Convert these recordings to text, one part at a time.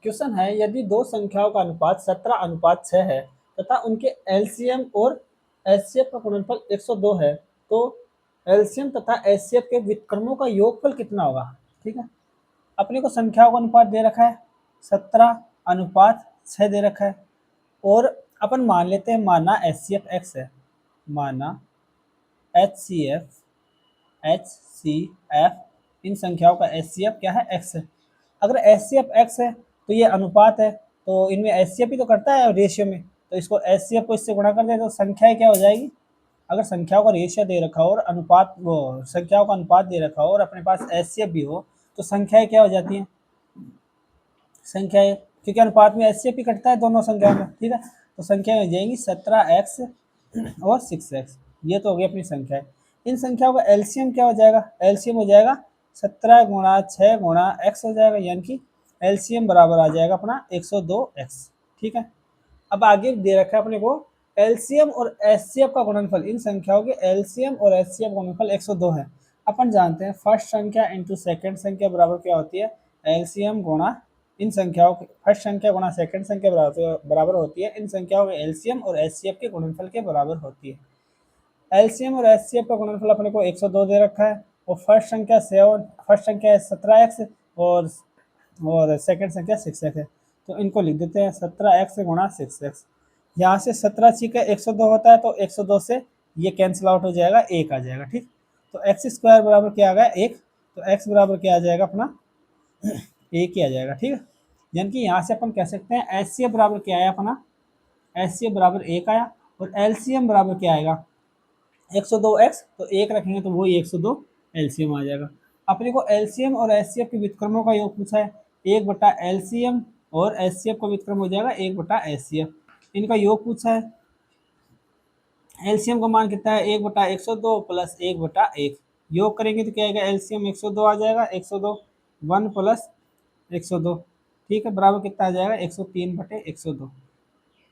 Question है, यदि दो संख्याओं का अनुपात 17:6 है तथा उनके एलसीएम और एचसीएफ का गुणनफल 102 है, तो एलसीएम तथा एचसीएफ के व्युत्क्रमों का योगफल कितना होगा। ठीक है, अपने को संख्याओं का अनुपात दे रखा है 17:6 दे रखा है, और अपन मान लेते हैं, माना एचसीएफ एक्स है, माना एच सी एफ इन संख्याओं का एचसीएफ क्या है, एक्स है। अगर एचसीएफ एक्स है तो ये अनुपात है, तो इनमें एचसीएफ ही तो करता है रेशियो में, तो इसको एचसीएफ को इससे गुणा कर दे तो संख्याएं क्या हो जाएगी। अगर संख्याओं का रेशियो दे रखा हो और अनुपात वो संख्याओं का अनुपात दे रखा हो और अपने पास एचसीएफ भी हो, तो संख्याएं क्या हो जाती हैं, संख्याएं, क्योंकि अनुपात में एचसीएफ ही कटता है दोनों संख्याओं में। ठीक है, तो संख्या हो जाएंगी 17x और 6x, ये तो हो गई अपनी संख्या है। इन संख्याओं का एलसीएम क्या हो जाएगा, एलसीएम हो जाएगा 17 गुणा 6 गुणा x हो जाएगा, यानी कि एलसीएम बराबर आ जाएगा अपना 102x। ठीक है, अब आगे दे रखा है अपने को एलसीएम और एचसीएफ का गुणनफल, इन संख्याओं के एलसीएम और एचसीएफ का गुणनफल 102 है। अपन जानते हैं फर्स्ट संख्या इंटू सेकंड संख्या बराबर क्या होती है, एलसीएम गुणा इन संख्याओं की फर्स्ट संख्या गुणा सेकंड संख्या बराबर होती है इन संख्याओं के एलसीएम और एचसीएफ के गुणनफल के बराबर होती है। एलसीएम और एचसीएफ का गुणनफल अपने को 102 दे रखा है, और फर्स्ट संख्या 17x और सेकंड संख्या 6x है, तो इनको लिख देते हैं 17x गुणा 6x। यहाँ से 17 छिका 102 होता है, तो 102 से ये कैंसिल आउट हो जाएगा, 1 आ जाएगा। ठीक, तो एक्स स्क्वायर बराबर क्या आ गया, 1, तो एक्स बराबर क्या आ जाएगा अपना 1 ही आ जाएगा। ठीक है, यानी कि यहाँ से अपन कह सकते हैं एचसीएफ बराबर क्या आया अपना, एचसीएफ बराबर 1 आया, और एलसीएम बराबर क्या आएगा 102x, तो 1 रखेंगे तो वही 102 एलसीएम आ जाएगा। अपने को एलसीएम और एचसीएफ के व्युत्क्रमों का योग पूछा है, 1/एलसीएम और एचसीएफ का व्युत्क्रम हो जाएगा 1/एचसीएफ, इनका योग पूछा है। एलसीएम का मान कितना है, 1/102 प्लस 1/1, योग करेंगे तो क्या आएगा, एलसीएम 102 आ जाएगा, 102 1 प्लस 102, ठीक है, बराबर कितना आ जाएगा 103/102।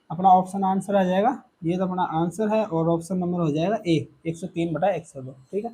अपना ऑप्शन आंसर आ जाएगा, ये तो अपना आंसर है, और ऑप्शन नंबर हो जाएगा ए 103/102। ठीक है,